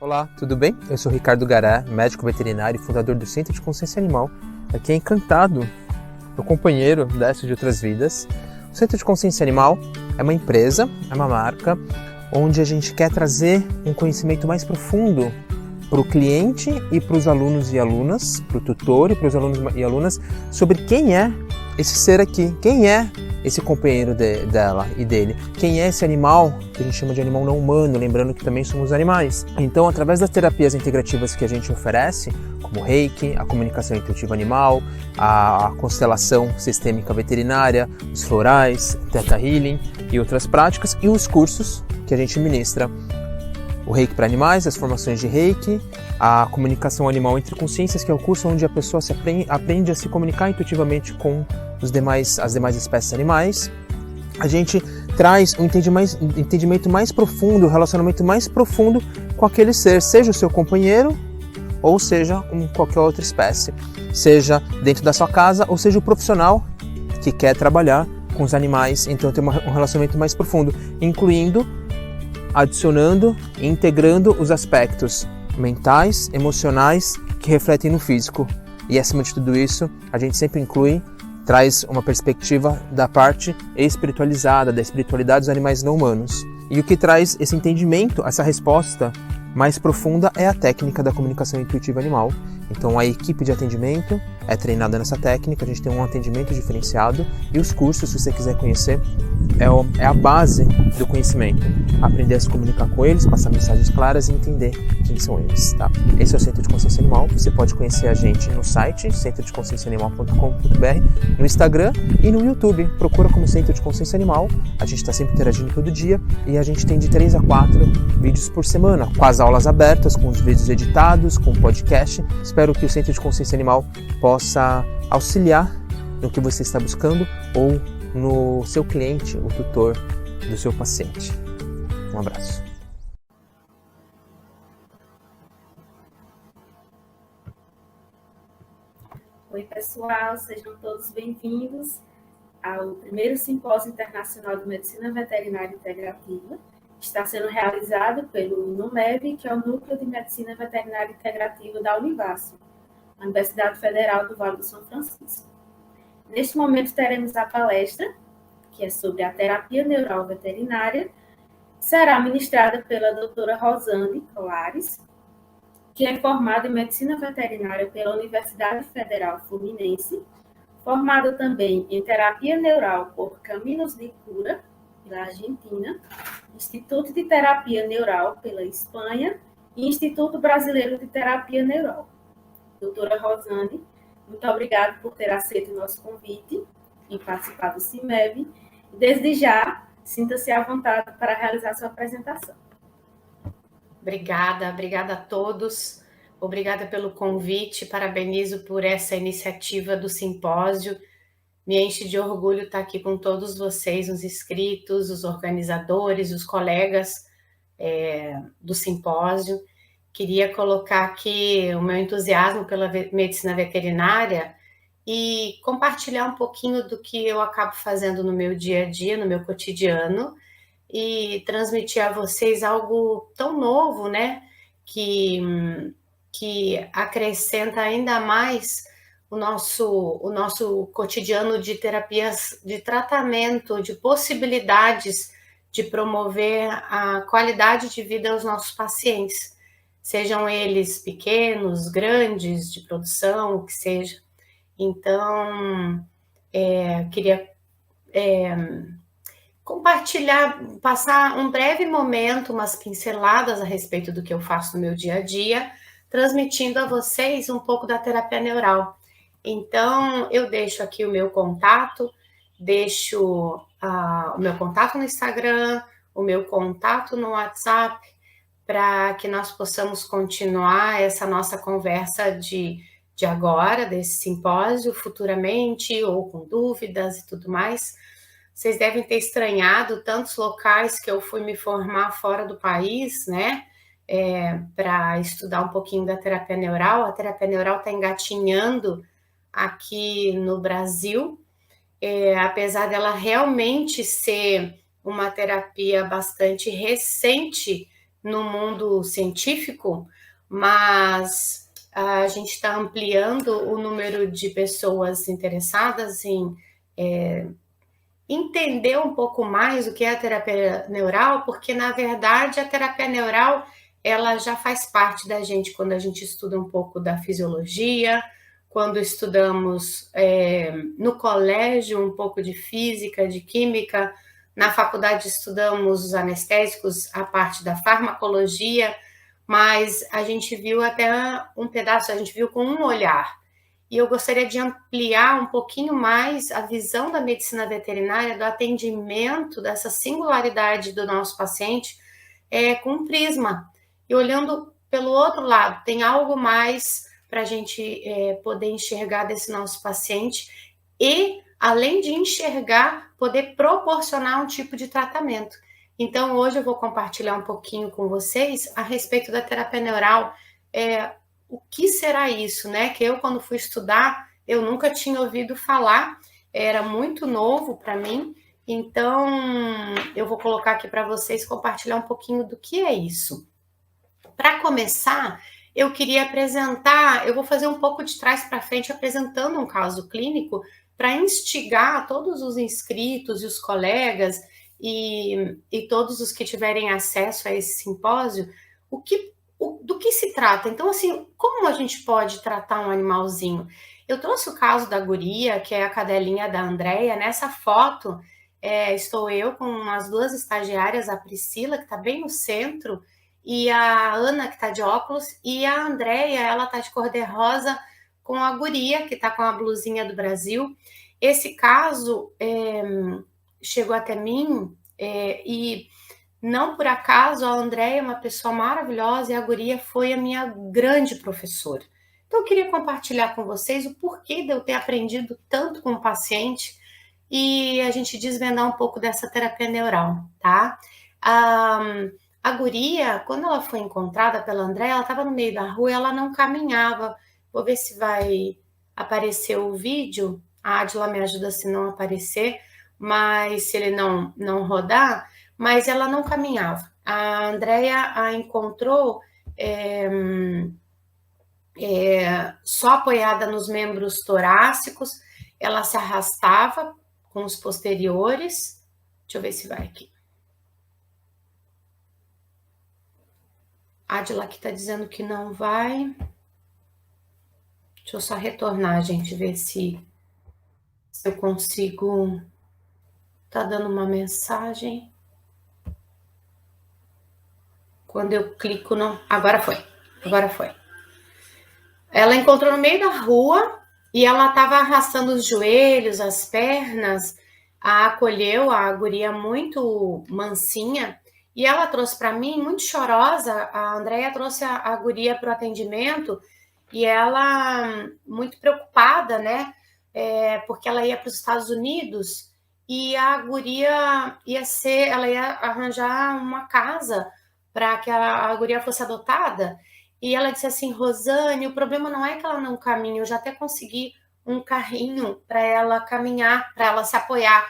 Olá, tudo bem? Eu sou Ricardo Gará, médico veterinário e fundador do Centro de Consciência Animal. Aqui é encantado, meu companheiro dessa de outras vidas. O Centro de Consciência Animal é uma empresa, é uma marca, onde a gente quer trazer um conhecimento mais profundo para o cliente e para os alunos e alunas, para o tutor e para os alunos e alunas, sobre quem é esse ser aqui, quem é esse companheiro dela e dele, quem é esse animal que a gente chama de animal não humano, lembrando que também somos animais. Então, através das terapias integrativas que a gente oferece, como o Reiki, a comunicação intuitiva animal, a constelação sistêmica veterinária, os florais, Theta Healing e outras práticas, e os cursos que a gente ministra, o Reiki para animais, as formações de Reiki, a comunicação animal entre consciências, que é o curso onde a pessoa aprende a se comunicar intuitivamente com as demais espécies animais. A gente traz um entendimento mais profundo, um relacionamento mais profundo com aquele ser, seja o seu companheiro ou seja qualquer outra espécie, seja dentro da sua casa ou seja o profissional que quer trabalhar com os animais, então tem um relacionamento mais profundo, incluindo, adicionando e integrando os aspectos mentais, emocionais que refletem no físico. E acima de tudo isso, a gente sempre traz uma perspectiva da parte espiritualizada, da espiritualidade dos animais não humanos. E o que traz esse entendimento, essa resposta mais profunda é a técnica da comunicação intuitiva animal. Então a equipe de atendimento é treinada nessa técnica, a gente tem um atendimento diferenciado e os cursos, se você quiser conhecer, é a base do conhecimento. Aprender a se comunicar com eles, passar mensagens claras e entender quem são eles. Tá? Esse é o Centro de Consciência Animal. Você pode conhecer a gente no site centrodeconscienciaanimal.com.br, no Instagram e no YouTube. Procura como Centro de Consciência Animal. A gente está sempre interagindo todo dia e a gente tem de 3 a 4 vídeos por semana, com as aulas abertas, com os vídeos editados, com o podcast. Espero que o Centro de Consciência Animal possa auxiliar no que você está buscando ou no seu cliente, o tutor do seu paciente. Um abraço. Oi, pessoal, sejam todos bem-vindos ao primeiro Simpósio Internacional de Medicina Veterinária Integrativa. Está sendo realizado pelo NUMEV, que é o Núcleo de Medicina Veterinária Integrativa da Univasf, Universidade Federal do Vale do São Francisco. Neste momento teremos a palestra, que é sobre a terapia neural veterinária, será ministrada pela doutora Rosane Colares, que é formada em Medicina Veterinária pela Universidade Federal Fluminense, formada também em Terapia Neural por Caminos de Cura, pela Argentina, Instituto de Terapia Neural pela Espanha e Instituto Brasileiro de Terapia Neural. Doutora Rosane, muito obrigada por ter aceito o nosso convite em participar do CIMEV. Desde já, sinta-se à vontade para realizar sua apresentação. Obrigada a todos. Obrigada pelo convite, parabenizo por essa iniciativa do simpósio. Me enche de orgulho estar aqui com todos vocês, os inscritos, os organizadores, os colegas do simpósio. Queria colocar aqui o meu entusiasmo pela medicina veterinária e compartilhar um pouquinho do que eu acabo fazendo no meu dia a dia, no meu cotidiano, e transmitir a vocês algo tão novo, né, que acrescenta ainda mais o nosso cotidiano de terapias, de tratamento, de possibilidades de promover a qualidade de vida aos nossos pacientes, sejam eles pequenos, grandes, de produção, o que seja. Então, queria compartilhar, passar um breve momento, umas pinceladas a respeito do que eu faço no meu dia a dia, transmitindo a vocês um pouco da terapia neural. Então, eu deixo aqui o meu contato, deixo o meu contato no Instagram, o meu contato no WhatsApp, para que nós possamos continuar essa nossa conversa de agora, desse simpósio, futuramente, ou com dúvidas e tudo mais. Vocês devem ter estranhado tantos locais que eu fui me formar fora do país, né? Para estudar um pouquinho da terapia neural. A terapia neural está engatinhando aqui no Brasil, apesar dela realmente ser uma terapia bastante recente no mundo científico, mas a gente está ampliando o número de pessoas interessadas em entender um pouco mais o que é a terapia neural, porque, na verdade, a terapia neural ela já faz parte da gente quando a gente estuda um pouco da fisiologia, quando estudamos no colégio um pouco de física, de química, na faculdade estudamos os anestésicos, a parte da farmacologia, mas a gente viu até um pedaço, a gente viu com um olhar. E eu gostaria de ampliar um pouquinho mais a visão da medicina veterinária, do atendimento, dessa singularidade do nosso paciente, com um prisma. E olhando pelo outro lado, tem algo mais para a gente poder enxergar desse nosso paciente e, além de enxergar, poder proporcionar um tipo de tratamento. Então, hoje eu vou compartilhar um pouquinho com vocês a respeito da terapia neural. O que será isso, né? Que eu, quando fui estudar, eu nunca tinha ouvido falar, era muito novo para mim, então eu vou colocar aqui para vocês compartilhar um pouquinho do que é isso. Para começar, eu queria apresentar, eu vou fazer um pouco de trás para frente, apresentando um caso clínico, para instigar todos os inscritos e os colegas e todos os que tiverem acesso a esse simpósio, do que se trata. Então, assim, como a gente pode tratar um animalzinho? Eu trouxe o caso da guria, que é a cadelinha da Andréia. Nessa foto, estou eu com as duas estagiárias, a Priscila, que está bem no centro, e a Ana, que está de óculos, e a Andréia, ela está de cor-de-rosa, com a guria, que está com a blusinha do Brasil. Esse caso chegou até mim e... Não por acaso, a Andréia é uma pessoa maravilhosa e a guria foi a minha grande professora. Então, eu queria compartilhar com vocês o porquê de eu ter aprendido tanto com o paciente e a gente desvendar um pouco dessa terapia neural, tá? A guria, quando ela foi encontrada pela Andréia, ela estava no meio da rua e ela não caminhava. Vou ver se vai aparecer o vídeo. A Adila me ajuda se não aparecer, mas se ele não rodar... Mas ela não caminhava. A Andréia a encontrou só apoiada nos membros torácicos, ela se arrastava com os posteriores. Deixa eu ver se vai aqui. A Adila aqui está dizendo que não vai. Deixa eu só retornar, gente, ver se eu consigo... Tá dando uma mensagem... Quando eu clico no... Agora foi. Ela encontrou no meio da rua e ela estava arrastando os joelhos, as pernas, acolheu a guria muito mansinha e ela trouxe para mim, muito chorosa, a Andréia trouxe a guria para o atendimento e ela muito preocupada, né? Porque ela ia para os Estados Unidos e a guria ela ia arranjar uma casa para que a guria fosse adotada, e ela disse assim, Rosane, o problema não é que ela não caminha, eu já até consegui um carrinho para ela caminhar, para ela se apoiar,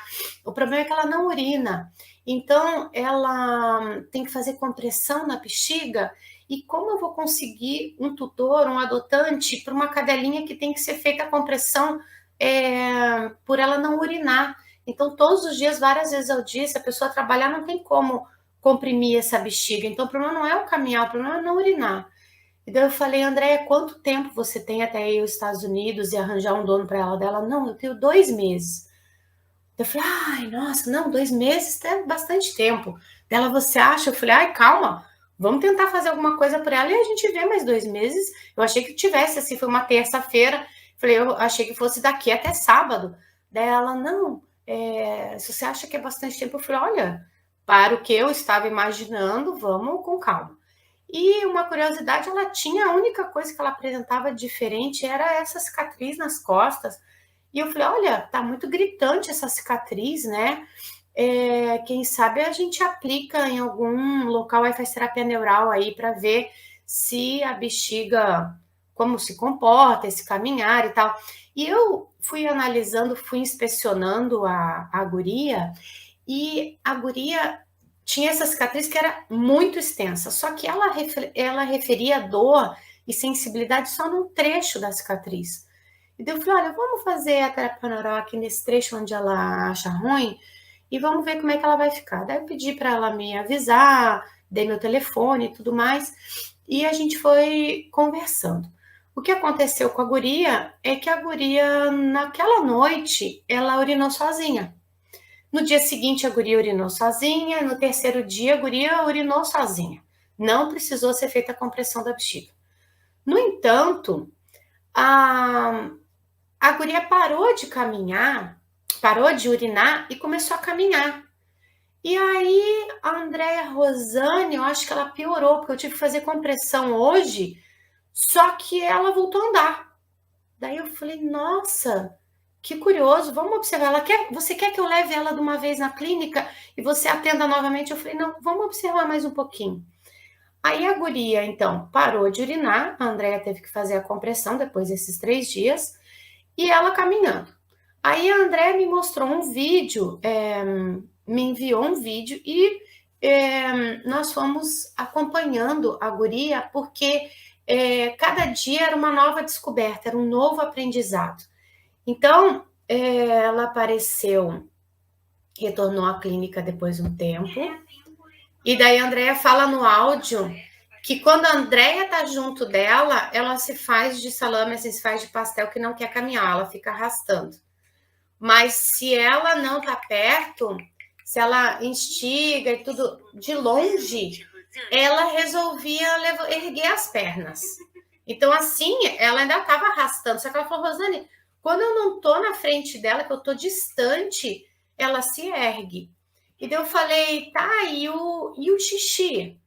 o problema é que ela não urina, então ela tem que fazer compressão na bexiga, e como eu vou conseguir um tutor, um adotante, para uma cadelinha que tem que ser feita a compressão por ela não urinar, então todos os dias, várias vezes ao dia, se a pessoa trabalhar, não tem como comprimir essa bexiga. Então, o problema não é o caminhar, o problema é não urinar. Então, eu falei, Andréia, quanto tempo você tem até ir aos Estados Unidos e arranjar um dono para ela? Dela, não, eu tenho 2 meses. Eu falei, ai, nossa, não, 2 meses é bastante tempo. Dela, você acha? Eu falei, ai, calma, vamos tentar fazer alguma coisa por ela e a gente vê mais 2 meses. Eu achei que tivesse, assim, foi uma terça-feira. Falei, eu achei que fosse daqui até sábado. Dela, não, se você acha que é bastante tempo, eu falei, olha... Para o que eu estava imaginando, vamos com calma. E uma curiosidade, ela tinha, a única coisa que ela apresentava diferente era essa cicatriz nas costas. E eu falei, olha, tá muito gritante essa cicatriz, né? Quem sabe a gente aplica em algum local e faz terapia neural aí para ver se a bexiga, como se comporta, esse caminhar e tal. E eu fui analisando, fui inspecionando a guria, e a guria tinha essa cicatriz que era muito extensa, só que ela referia dor e sensibilidade só num trecho da cicatriz. E daí eu falei, olha, vamos fazer a terapia neural aqui nesse trecho onde ela acha ruim e vamos ver como é que ela vai ficar. Daí eu pedi para ela me avisar, dei meu telefone e tudo mais, e a gente foi conversando. O que aconteceu com a guria é que a guria, naquela noite, ela urinou sozinha. No dia seguinte, a guria urinou sozinha. No terceiro dia, a guria urinou sozinha. Não precisou ser feita a compressão da bexiga. No entanto, a guria parou de caminhar, parou de urinar e começou a caminhar. E aí, a Andréia Rosane, eu acho que ela piorou, porque eu tive que fazer compressão hoje, só que ela voltou a andar. Daí eu falei, nossa, que curioso, vamos observar. Você quer que eu leve ela de uma vez na clínica e você atenda novamente? Eu falei, não, vamos observar mais um pouquinho. Aí a guria, então, parou de urinar, a Andréia teve que fazer a compressão depois desses 3 dias, e ela caminhando. Aí a Andréia me mostrou um vídeo, me enviou um vídeo e nós fomos acompanhando a guria, porque cada dia era uma nova descoberta, era um novo aprendizado. Então, ela apareceu, retornou à clínica depois de um tempo, e daí a Andréia fala no áudio que quando a Andréia tá junto dela, ela se faz de salame, se faz de pastel que não quer caminhar, ela fica arrastando. Mas se ela não tá perto, se ela instiga e tudo de longe, ela resolvia erguer as pernas. Então, assim, ela ainda estava arrastando. Só que ela falou, Rosane, quando eu não tô na frente dela, que eu tô distante, ela se ergue. E daí eu falei, tá, e o xixi?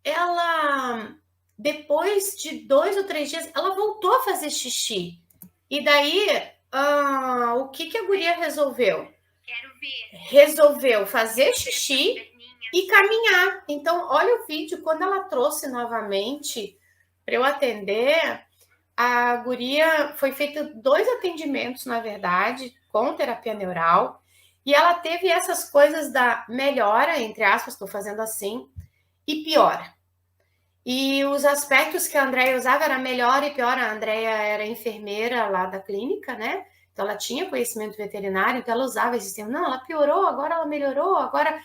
Ela, depois de 2 ou 3 dias, ela voltou a fazer xixi. E daí, o que a guria resolveu? Resolveu fazer xixi e caminhar. Então, olha o vídeo, quando ela trouxe novamente para eu atender, a guria foi feito 2 atendimentos, na verdade, com terapia neural, e ela teve essas coisas da melhora, entre aspas, estou fazendo assim, e piora. E os aspectos que a Andréia usava era melhor e pior. A Andréia era enfermeira lá da clínica, né? Então, ela tinha conhecimento veterinário, então ela usava esse termo. Não, ela piorou, agora ela melhorou, agora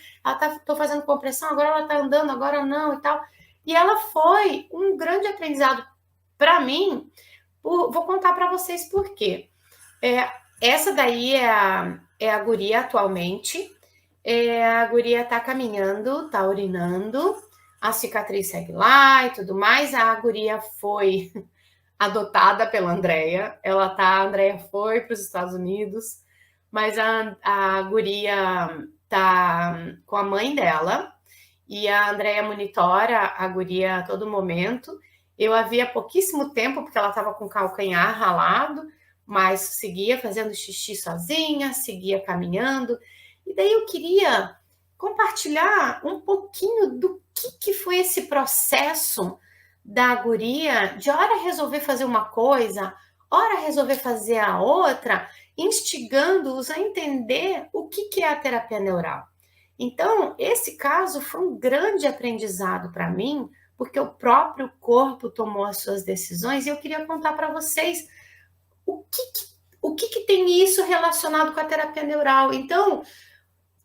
tô fazendo compressão, agora ela tá andando, agora não e tal. E ela foi um grande aprendizado para mim. Vou contar para vocês por quê. Essa daí é a guria atualmente. A guria tá caminhando, tá urinando, a cicatriz segue lá e tudo mais. A guria foi adotada pela Andréia. A Andréia foi para os Estados Unidos, mas a guria tá com a mãe dela e a Andréia monitora a guria a todo momento. Eu a vi há pouquíssimo tempo, porque ela estava com o calcanhar ralado, mas seguia fazendo xixi sozinha, seguia caminhando. E daí eu queria compartilhar um pouquinho do que foi esse processo da guria de hora resolver fazer uma coisa, hora resolver fazer a outra, instigando-os a entender o que é a terapia neural. Então, esse caso foi um grande aprendizado para mim, porque o próprio corpo tomou as suas decisões, e eu queria contar para vocês o que tem isso relacionado com a terapia neural. Então,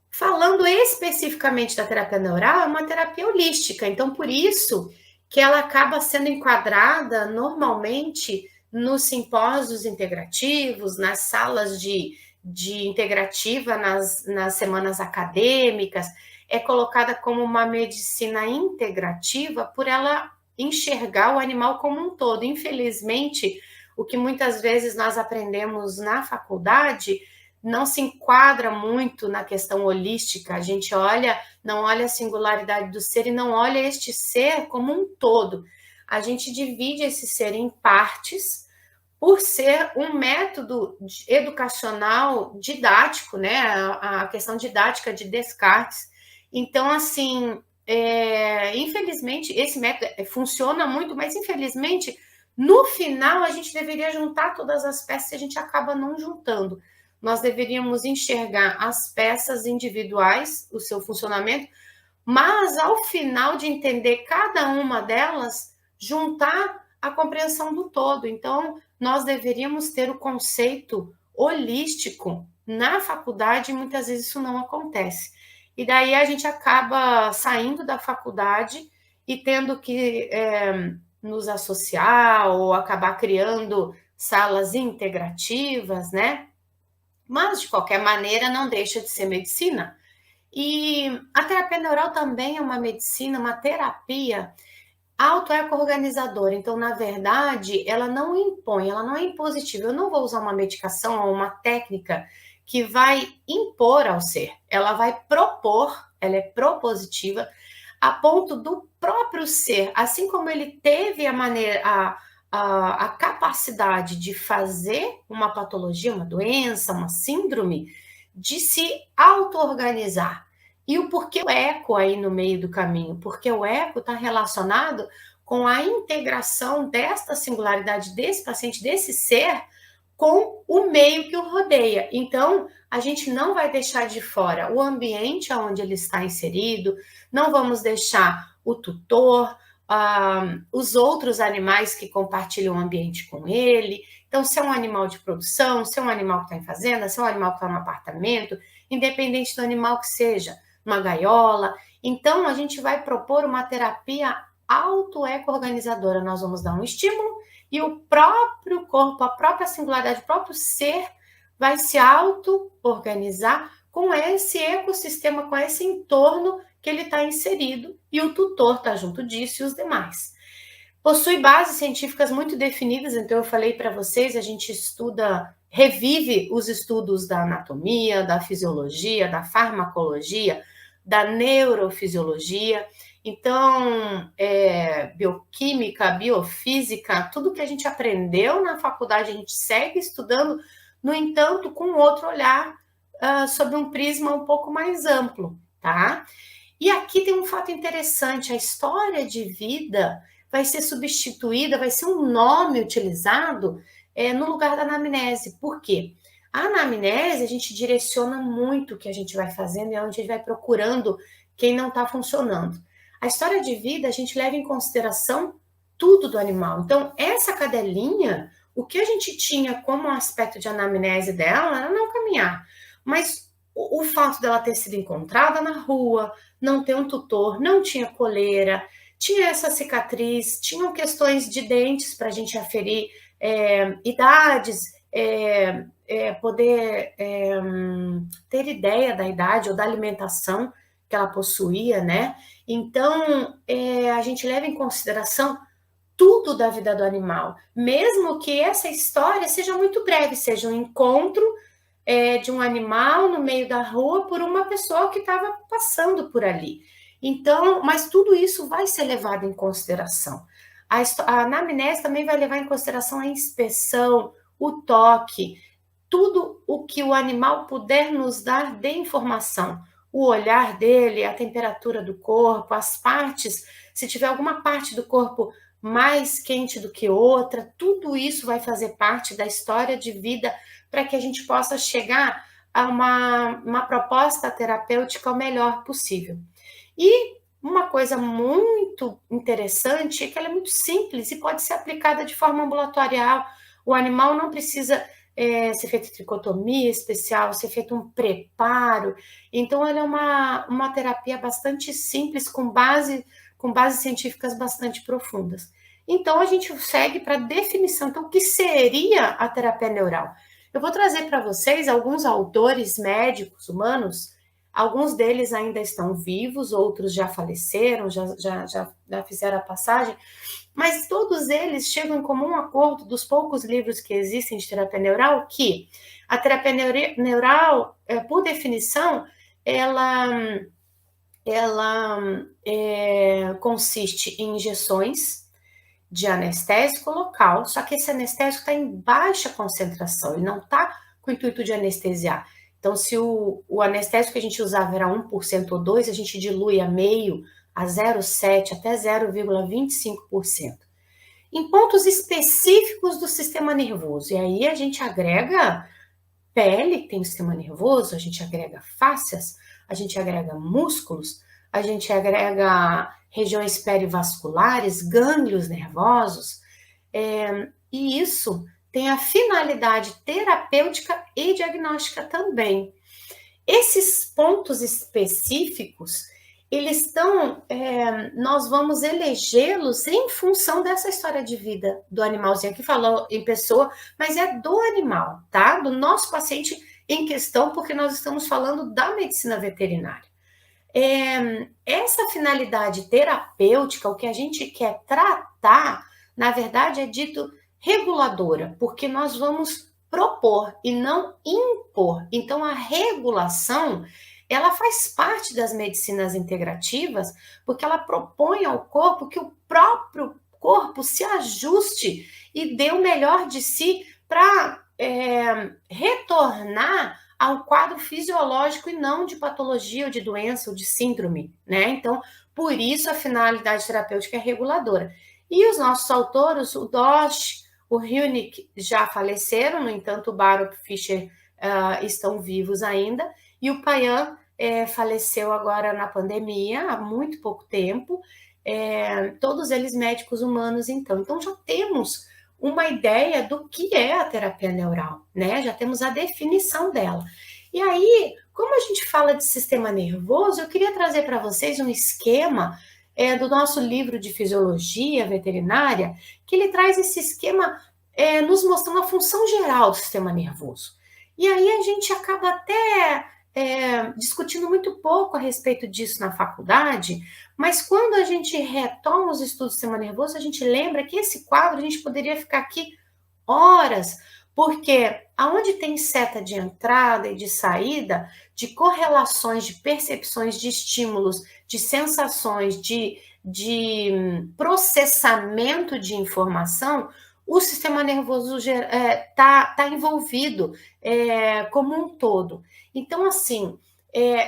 falando especificamente da terapia neural, é uma terapia holística, então por isso que ela acaba sendo enquadrada normalmente nos simpósios integrativos, nas salas de integrativa, nas semanas acadêmicas, é colocada como uma medicina integrativa por ela enxergar o animal como um todo. Infelizmente, o que muitas vezes nós aprendemos na faculdade não se enquadra muito na questão holística. A gente não olha a singularidade do ser e não olha este ser como um todo. A gente divide esse ser em partes por ser um método educacional didático, né? A questão didática de Descartes. Então, assim, infelizmente, esse método funciona muito, mas infelizmente, no final, a gente deveria juntar todas as peças e a gente acaba não juntando. nós deveríamos enxergar as peças individuais, o seu funcionamento, mas ao final de entender cada uma delas, juntar a compreensão do todo. Então, nós deveríamos ter o conceito holístico na faculdade, e muitas vezes isso não acontece. E daí a gente acaba saindo da faculdade e tendo que nos associar ou acabar criando salas integrativas, né? Mas, de qualquer maneira, não deixa de ser medicina. E a terapia neural também é uma medicina, uma terapia autoeco-organizadora. Então, na verdade, ela não impõe, ela não é impositiva. Eu não vou usar uma medicação ou uma técnica que vai impor ao ser. Ela vai propor, ela é propositiva, a ponto do próprio ser, assim como ele teve a capacidade de fazer uma patologia, uma doença, uma síndrome, de se auto-organizar. E o porquê o eco aí no meio do caminho? Porque o eco está relacionado com a integração desta singularidade desse paciente, desse ser, com o meio que o rodeia. Então, a gente não vai deixar de fora o ambiente onde ele está inserido, não vamos deixar o tutor, os outros animais que compartilham o ambiente com ele. Então, se é um animal de produção, se é um animal que está em fazenda, se é um animal que está no apartamento, independente do animal que seja, uma gaiola. Então, a gente vai propor uma terapia autoeco-organizadora. Nós vamos dar um estímulo e o próprio corpo, a própria singularidade, o próprio ser vai se auto-organizar com esse ecossistema, com esse entorno que ele está inserido, e o tutor está junto disso e os demais. Possui bases científicas muito definidas, então eu falei para vocês, a gente estuda, revive os estudos da anatomia, da fisiologia, da farmacologia, da neurofisiologia. Então, bioquímica, biofísica, tudo que a gente aprendeu na faculdade, a gente segue estudando, no entanto, com outro olhar, sob um prisma um pouco mais amplo, tá? E aqui tem um fato interessante, a história de vida vai ser substituída, vai ser um nome utilizado no lugar da anamnese. Por quê? A anamnese, a gente direciona muito o que a gente vai fazendo e onde a gente vai procurando quem não está funcionando. A história de vida, a gente leva em consideração tudo do animal. Então, essa cadelinha, o que a gente tinha como aspecto de anamnese dela era não caminhar. Mas o fato dela ter sido encontrada na rua, não ter um tutor, não tinha coleira, tinha essa cicatriz, tinham questões de dentes para a gente aferir, idades, poder ter ideia da idade ou da alimentação que ela possuía, né? Então, a gente leva em consideração tudo da vida do animal, mesmo que essa história seja muito breve, seja um encontro de um animal no meio da rua por uma pessoa que estava passando por ali. Então, mas tudo isso vai ser levado em consideração. A anamnese também vai levar em consideração a inspeção, o toque, tudo o que o animal puder nos dar de informação. O olhar dele, a temperatura do corpo, as partes, se tiver alguma parte do corpo mais quente do que outra, tudo isso vai fazer parte da história de vida para que a gente possa chegar a uma proposta terapêutica o melhor possível. E uma coisa muito interessante é que ela é muito simples e pode ser aplicada de forma ambulatorial. O animal não precisa ser feita tricotomia especial, ser feito um preparo. Então, ela é uma terapia bastante simples, com bases científicas bastante profundas. Então, a gente segue para a definição. Então, o que seria a terapia neural? Eu vou trazer para vocês alguns autores médicos humanos. Alguns deles ainda estão vivos, outros já faleceram, já fizeram a passagem, mas todos eles chegam em comum acordo dos poucos livros que existem de terapia neural, que a terapia neural, por definição, ela consiste em injeções de anestésico local, só que esse anestésico está em baixa concentração, ele não está com o intuito de anestesiar. Então, se o anestésico que a gente usava era 1% ou 2%, a gente dilui a meio, a 0,7% até 0,25%. Em pontos específicos do sistema nervoso. E aí a gente agrega pele tem o sistema nervoso, a gente agrega fáscias, a gente agrega músculos, a gente agrega regiões perivasculares, gânglios nervosos, e isso tem a finalidade terapêutica e diagnóstica também. Esses pontos específicos, eles estão, nós vamos elegê-los em função dessa história de vida do animalzinho. Aqui falou em pessoa, mas é do animal, tá? Do nosso paciente em questão, porque nós estamos falando da medicina veterinária. Essa finalidade terapêutica, o que a gente quer tratar, na verdade é dito reguladora, porque nós vamos propor e não impor. Então, a regulação, ela faz parte das medicinas integrativas, porque ela propõe ao corpo que o próprio corpo se ajuste e dê o melhor de si para retornar ao quadro fisiológico e não de patologia ou de doença ou de síndrome, né? Então, por isso a finalidade terapêutica é reguladora. E os nossos autores, o Dosch, o Hünig já faleceram, no entanto, o Baruch Fischer estão vivos ainda, e o Payan faleceu agora na pandemia, há muito pouco tempo, todos eles médicos humanos, então. Então, já temos uma ideia do que é a terapia neural, né? Já temos a definição dela. E aí, como a gente fala de sistema nervoso, eu queria trazer para vocês um esquema do nosso livro de fisiologia veterinária, que ele traz esse esquema nos mostrando a função geral do sistema nervoso. E aí a gente acaba até discutindo muito pouco a respeito disso na faculdade, mas quando a gente retoma os estudos do sistema nervoso, a gente lembra que esse quadro a gente poderia ficar aqui horas, porque aonde tem seta de entrada e de saída, de correlações, de percepções, de estímulos, de sensações, de processamento de informação, o sistema nervoso está envolvido como um todo. Então, assim,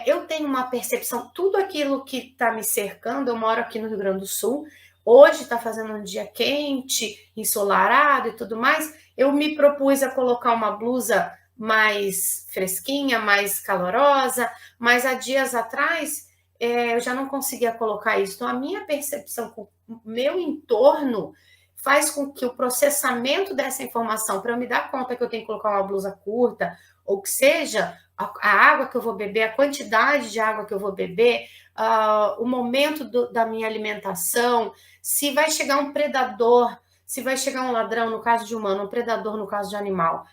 eu tenho uma percepção, tudo aquilo que está me cercando, eu moro aqui no Rio Grande do Sul, hoje está fazendo um dia quente, ensolarado e tudo mais, eu me propus a colocar uma blusa mais fresquinha, mais calorosa, mas há dias atrás eu já não conseguia colocar isso. Então, a minha percepção com o meu entorno faz com que o processamento dessa informação, para eu me dar conta que eu tenho que colocar uma blusa curta, ou que seja, a água que eu vou beber, a quantidade de água que eu vou beber, o momento da minha alimentação, se vai chegar um predador, se vai chegar um ladrão, no caso de humano, um predador no caso de animal,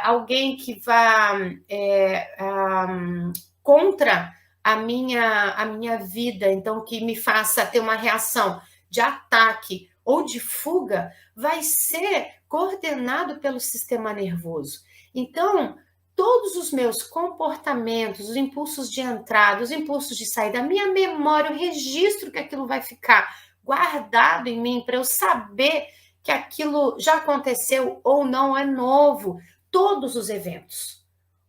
alguém que vá contra a minha vida, então que me faça ter uma reação de ataque ou de fuga, vai ser coordenado pelo sistema nervoso. Então, todos os meus comportamentos, os impulsos de entrada, os impulsos de saída, a minha memória, o registro que aquilo vai ficar guardado em mim para eu saber que aquilo já aconteceu ou não, é novo, todos os eventos.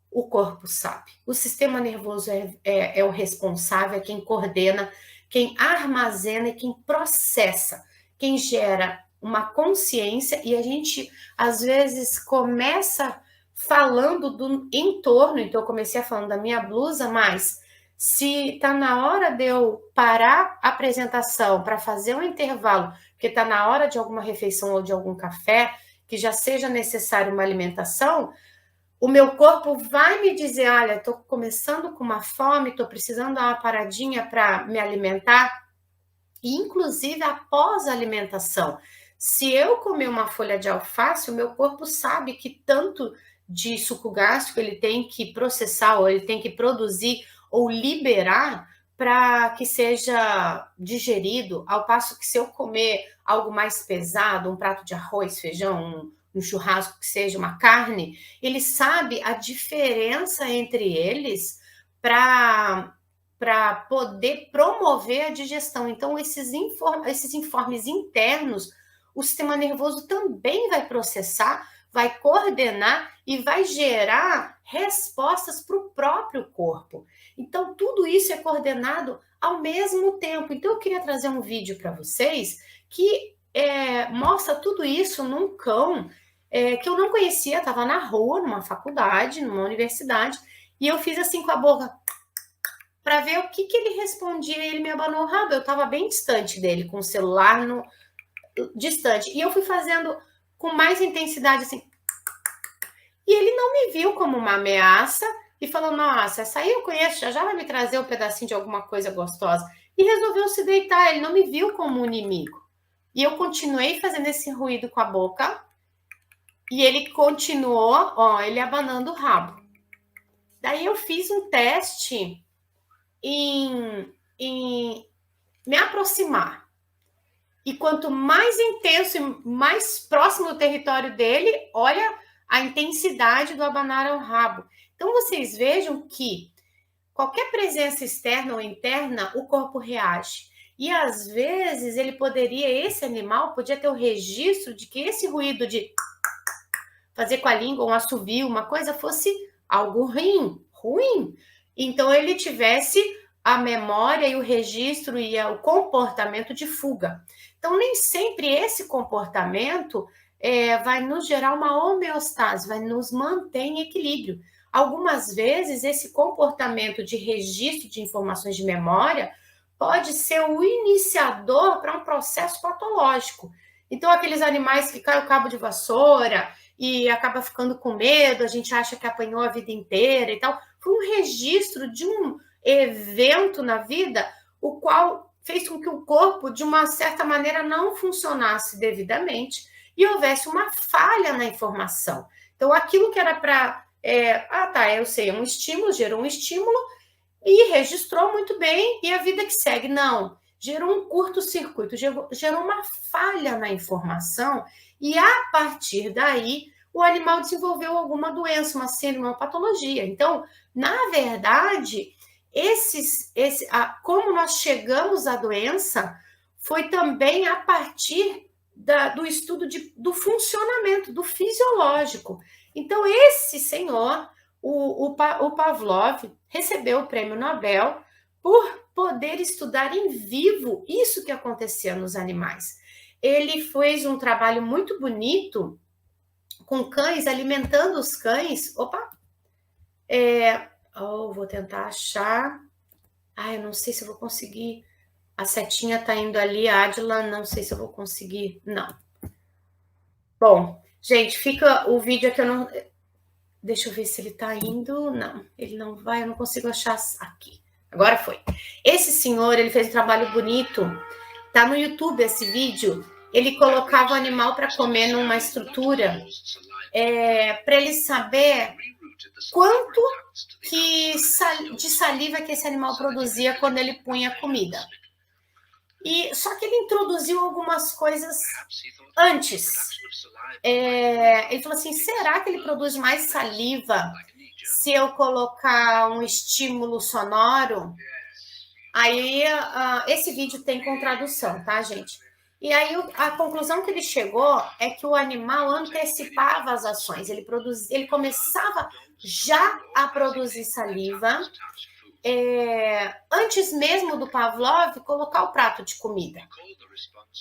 O corpo sabe. O sistema nervoso é o responsável, é quem coordena, quem armazena e quem processa, quem gera uma consciência, e a gente, às vezes, começa falando do entorno, então eu comecei falando da minha blusa, mas se está na hora de eu parar a apresentação para fazer um intervalo, porque está na hora de alguma refeição ou de algum café, que já seja necessário uma alimentação, o meu corpo vai me dizer, olha, estou começando com uma fome, estou precisando dar uma paradinha para me alimentar, e inclusive após a alimentação. Se eu comer uma folha de alface, o meu corpo sabe que tanto de suco gástrico ele tem que processar, ou ele tem que produzir, ou liberar, para que seja digerido, ao passo que se eu comer algo mais pesado, um prato de arroz, feijão, um churrasco que seja uma carne, ele sabe a diferença entre eles para poder promover a digestão. Então, esses informes internos, o sistema nervoso também vai processar, vai coordenar e vai gerar respostas para o próprio corpo. Então, tudo isso é coordenado ao mesmo tempo. Então, eu queria trazer um vídeo para vocês que mostra tudo isso num cão que eu não conhecia, estava na rua, numa faculdade, numa universidade, e eu fiz assim com a boca para ver o que ele respondia, e ele me abanou o rabo. Eu estava bem distante dele, com o celular distante, e eu fui fazendo com mais intensidade, assim, e ele não me viu como uma ameaça, e falou, nossa, essa aí eu conheço, já vai me trazer um pedacinho de alguma coisa gostosa, e resolveu se deitar. Ele não me viu como um inimigo, e eu continuei fazendo esse ruído com a boca, e ele continuou, ó, ele abanando o rabo. Daí eu fiz um teste em me aproximar. E quanto mais intenso e mais próximo do território dele, olha a intensidade do abanar ao rabo. Então, vocês vejam que qualquer presença externa ou interna, o corpo reage. E, às vezes, esse animal podia ter o registro de que esse ruído de fazer com a língua um assovio, uma coisa, fosse algo ruim. Então, ele tivesse a memória e o registro e o comportamento de fuga. Então, nem sempre esse comportamento vai nos gerar uma homeostase, vai nos manter em equilíbrio. Algumas vezes, esse comportamento de registro de informações de memória pode ser o iniciador para um processo patológico. Então, aqueles animais que caem o cabo de vassoura e acaba ficando com medo, a gente acha que apanhou a vida inteira e tal, foi um registro de um evento na vida, o qual fez com que o corpo, de uma certa maneira, não funcionasse devidamente e houvesse uma falha na informação. Então, aquilo que era para... eu sei, um estímulo, gerou um estímulo e registrou muito bem, e a vida que segue, não. Gerou um curto-circuito, gerou uma falha na informação, e a partir daí, o animal desenvolveu alguma doença, uma síndrome, uma patologia. Então, na verdade, como nós chegamos à doença foi também a partir do estudo do funcionamento, do fisiológico. Então, esse senhor, o Pavlov, recebeu o prêmio Nobel por poder estudar em vivo isso que acontecia nos animais. Ele fez um trabalho muito bonito com cães, alimentando os cães. Vou tentar achar. Eu não sei se eu vou conseguir. A setinha tá indo ali, Adila, não sei se eu vou conseguir. Não. Bom, gente, fica o vídeo aqui, eu não... Deixa eu ver se ele tá indo. Não, ele não vai, eu não consigo achar aqui. Agora foi. Esse senhor, ele fez um trabalho bonito. Tá no YouTube esse vídeo. Ele colocava o animal para comer numa estrutura para ele saber quanto de saliva que esse animal produzia quando ele punha comida. Só que ele introduziu algumas coisas antes. Ele falou assim, será que ele produz mais saliva se eu colocar um estímulo sonoro? Aí, esse vídeo tem com tradução, tá, gente? E aí, a conclusão que ele chegou é que o animal antecipava as ações. Ele começava já a produzir saliva antes mesmo do Pavlov colocar o prato de comida.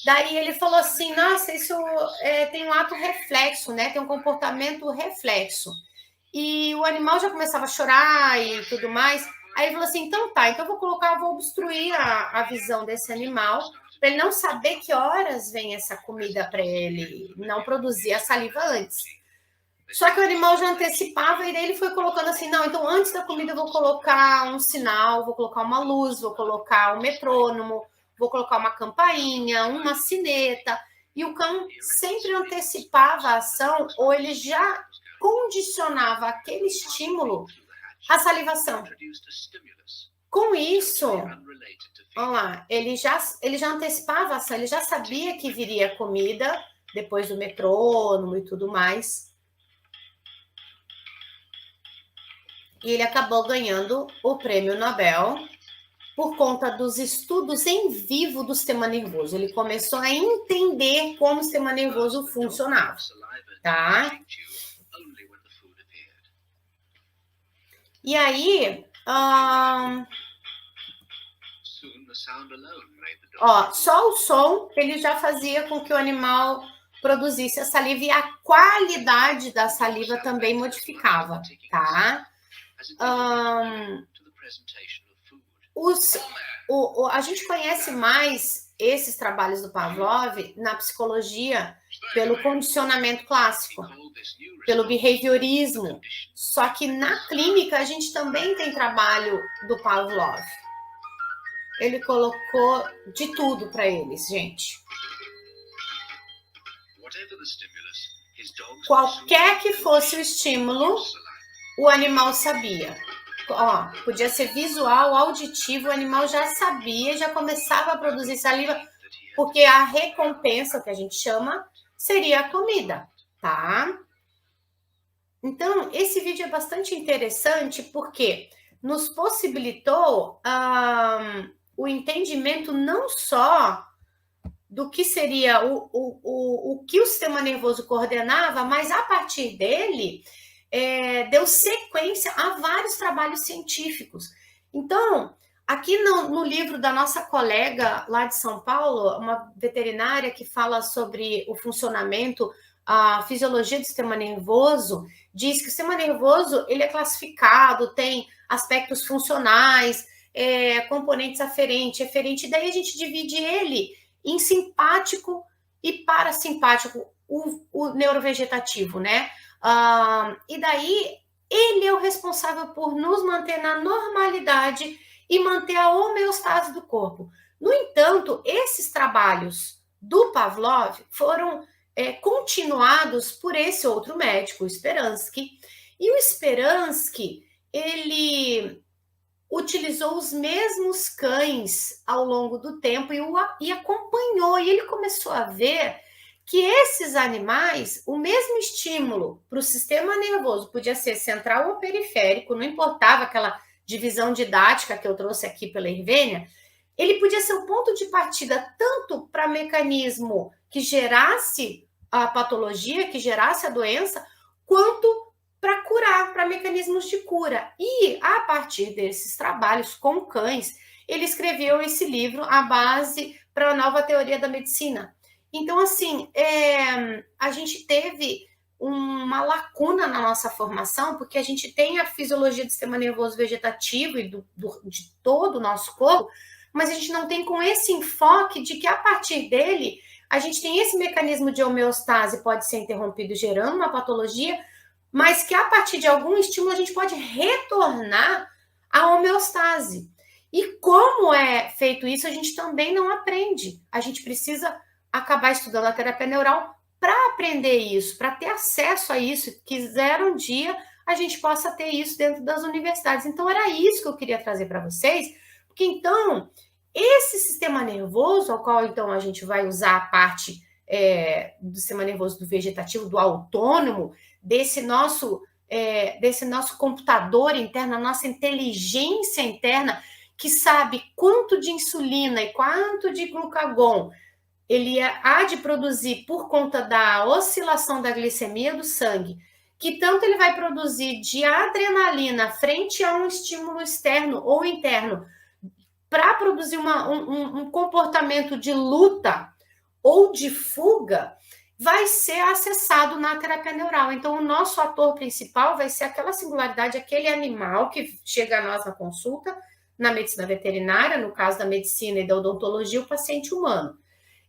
Daí ele falou assim, nossa, isso tem um ato reflexo, né? Tem um comportamento reflexo. E o animal já começava a chorar e tudo mais. Aí ele falou assim, então eu vou obstruir a visão desse animal, para ele não saber que horas vem essa comida para ele não produzir a saliva antes. Só que o animal já antecipava, e daí ele foi colocando assim, não, então antes da comida eu vou colocar um sinal, vou colocar uma luz, vou colocar um metrônomo, vou colocar uma campainha, uma sineta, e o cão sempre antecipava a ação, ou ele já condicionava aquele estímulo à salivação. Com isso, olha lá, ele já antecipava a ação, ele já sabia que viria comida depois do metrônomo e tudo mais. E ele acabou ganhando o prêmio Nobel por conta dos estudos em vivo do sistema nervoso. Ele começou a entender como o sistema nervoso funcionava, tá? E aí, só o som, ele já fazia com que o animal produzisse a saliva e a qualidade da saliva também modificava, tá? A gente conhece mais esses trabalhos do Pavlov na psicologia pelo condicionamento clássico, pelo behaviorismo. Só que na clínica a gente também tem trabalho do Pavlov. Ele colocou de tudo para eles, gente. Qualquer que fosse o estímulo, o animal sabia. Ó, podia ser visual, auditivo, o animal já sabia, já começava a produzir saliva, porque a recompensa, que a gente chama, seria a comida, tá? Então, esse vídeo é bastante interessante porque nos possibilitou o entendimento não só do que seria o que o sistema nervoso coordenava, mas a partir dele deu sequência a vários trabalhos científicos. Então, aqui no livro da nossa colega lá de São Paulo, uma veterinária que fala sobre o funcionamento, a fisiologia do sistema nervoso, diz que o sistema nervoso ele é classificado, tem aspectos funcionais, componentes aferente, eferente, e daí a gente divide ele em simpático e parasimpático, o neurovegetativo, né? E daí ele é o responsável por nos manter na normalidade e manter a homeostase do corpo. No entanto, esses trabalhos do Pavlov foram continuados por esse outro médico, o Speransky. E o Speransky, ele utilizou os mesmos cães ao longo do tempo e acompanhou. E ele começou a ver que esses animais, o mesmo estímulo para o sistema nervoso, podia ser central ou periférico, não importava aquela divisão didática que eu trouxe aqui pela Irvênia, ele podia ser o ponto de partida tanto para mecanismo que gerasse a patologia, que gerasse a doença, quanto para curar, para mecanismos de cura. E, a partir desses trabalhos com cães, ele escreveu esse livro, A Base para a Nova Teoria da Medicina. Então, assim, a gente teve uma lacuna na nossa formação, porque a gente tem a fisiologia do sistema nervoso vegetativo e de todo o nosso corpo, mas a gente não tem com esse enfoque de que, a partir dele, a gente tem esse mecanismo de homeostase, pode ser interrompido gerando uma patologia, mas que a partir de algum estímulo a gente pode retornar à homeostase. E como é feito isso, a gente também não aprende. A gente precisa acabar estudando a terapia neural para aprender isso, para ter acesso a isso, quiser um dia a gente possa ter isso dentro das universidades. Então, era isso que eu queria trazer para vocês, porque então, esse sistema nervoso, ao qual então a gente vai usar a parte do sistema nervoso do vegetativo, do autônomo, desse nosso computador interno, a nossa inteligência interna, que sabe quanto de insulina e quanto de glucagon ele há de produzir por conta da oscilação da glicemia do sangue, que tanto ele vai produzir de adrenalina frente a um estímulo externo ou interno, para produzir um comportamento de luta ou de fuga, vai ser acessado na terapia neural. Então, o nosso ator principal vai ser aquela singularidade, aquele animal que chega a nós na consulta, na medicina veterinária, no caso da medicina e da odontologia, o paciente humano.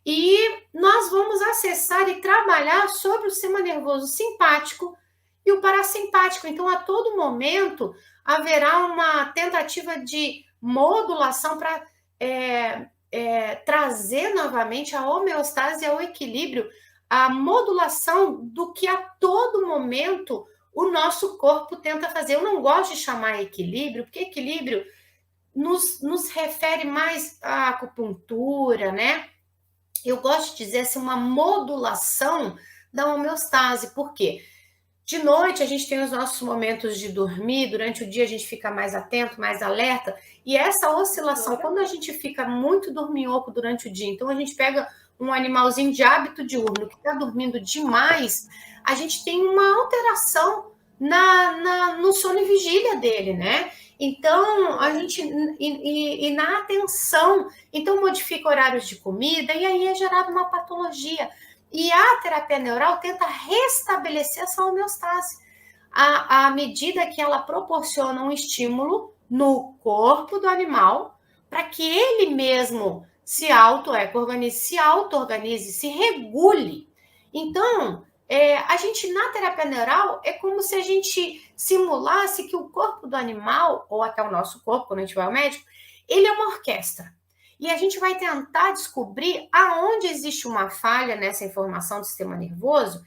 E nós vamos acessar e trabalhar sobre o sistema nervoso simpático e o parasimpático. Então, a todo momento, haverá uma tentativa de modulação para trazer novamente a homeostase e o equilíbrio, a modulação do que a todo momento o nosso corpo tenta fazer. Eu não gosto de chamar equilíbrio, porque equilíbrio nos refere mais à acupuntura, né? Eu gosto de dizer assim, uma modulação da homeostase. Por quê? De noite, a gente tem os nossos momentos de dormir, durante o dia a gente fica mais atento, mais alerta, e essa oscilação, quando a gente fica muito dorminhoco durante o dia, então a gente pega um animalzinho de hábito diurno que está dormindo demais, a gente tem uma alteração no sono e vigília dele, né? Então, a gente, e na atenção, então modifica horários de comida, e aí é gerada uma patologia. E a terapia neural tenta restabelecer essa homeostase à medida que ela proporciona um estímulo no corpo do animal para que ele mesmo se auto-organize, se regule. Então, a gente, na terapia neural, é como se a gente simulasse que o corpo do animal, ou até o nosso corpo, quando a gente vai ao médico, ele é uma orquestra. E a gente vai tentar descobrir aonde existe uma falha nessa informação do sistema nervoso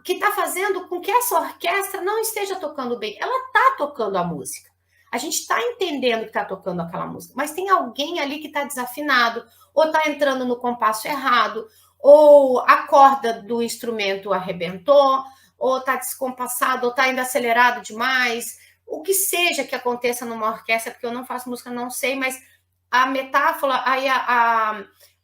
que está fazendo com que essa orquestra não esteja tocando bem. Ela está tocando a música. A gente está entendendo que está tocando aquela música, mas tem alguém ali que está desafinado, ou está entrando no compasso errado, ou a corda do instrumento arrebentou, ou está descompassado, ou está indo acelerado demais. O que seja que aconteça numa orquestra, porque eu não faço música, não sei, mas a metáfora, aí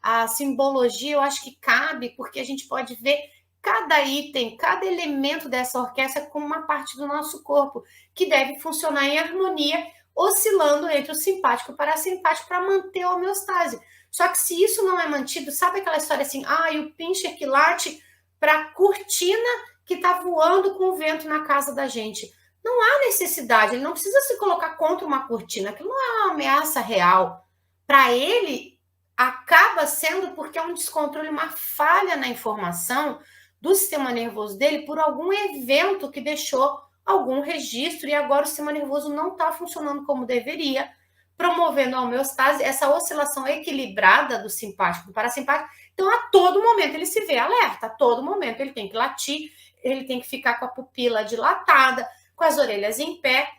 a simbologia, eu acho que cabe, porque a gente pode ver cada item, cada elemento dessa orquestra como uma parte do nosso corpo, que deve funcionar em harmonia, oscilando entre o simpático e o parasimpático para manter a homeostase. Só que se isso não é mantido, sabe aquela história assim, e o pincher que late para a cortina que está voando com o vento na casa da gente. Não há necessidade, ele não precisa se colocar contra uma cortina, aquilo não é uma ameaça real. Para ele, acaba sendo porque é um descontrole, uma falha na informação do sistema nervoso dele por algum evento que deixou algum registro e agora o sistema nervoso não está funcionando como deveria, promovendo a homeostase, essa oscilação equilibrada do simpático e do parasimpático. Então, a todo momento ele se vê alerta, a todo momento ele tem que latir, ele tem que ficar com a pupila dilatada, com as orelhas em pé,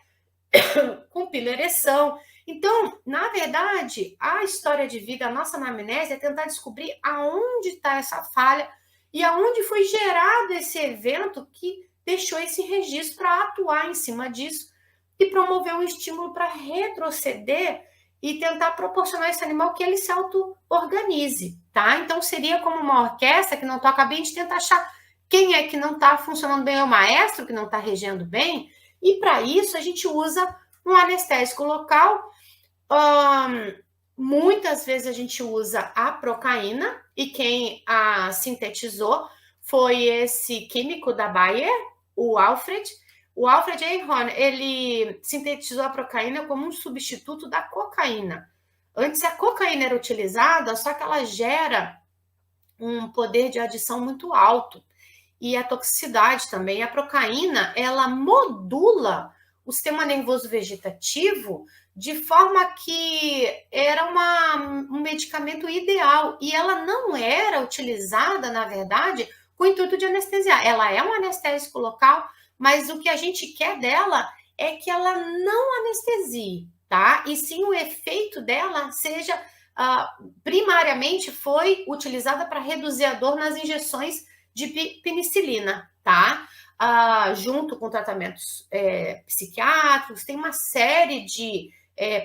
com piloereção. Então, na verdade, a história de vida, a nossa anamnese é tentar descobrir aonde está essa falha e aonde foi gerado esse evento que deixou esse registro para atuar em cima disso e promover um estímulo para retroceder e tentar proporcionar a esse animal que ele se auto-organize, tá? Então, seria como uma orquestra que não toca bem, a gente tenta achar quem é que não está funcionando bem, é o maestro que não está regendo bem, e para isso a gente usa um anestésico local. Muitas vezes a gente usa a procaína, e quem a sintetizou foi esse químico da Bayer, o Alfred. O Alfred Einhorn, ele sintetizou a procaína como um substituto da cocaína. Antes a cocaína era utilizada, só que ela gera um poder de adição muito alto. E a toxicidade também. A procaína, ela modula o sistema nervoso vegetativo de forma que era um medicamento ideal. E ela não era utilizada, na verdade, com o intuito de anestesiar. Ela é um anestésico local, mas o que a gente quer dela é que ela não anestesie, tá? E sim o efeito dela seja, primariamente, foi utilizada para reduzir a dor nas injeções de penicilina, tá? Junto com tratamentos psiquiátricos, tem uma série de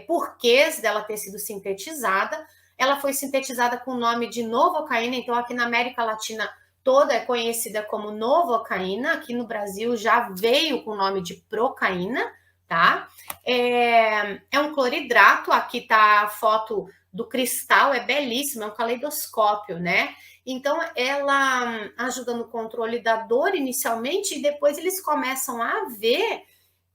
porquês dela ter sido sintetizada. Ela foi sintetizada com o nome de novocaína, então aqui na América Latina toda é conhecida como novocaína, aqui no Brasil já veio com o nome de procaína, tá? É um cloridrato, aqui tá a foto do cristal, é belíssimo, é um caleidoscópio, né? Então, ela ajuda no controle da dor inicialmente e depois eles começam a ver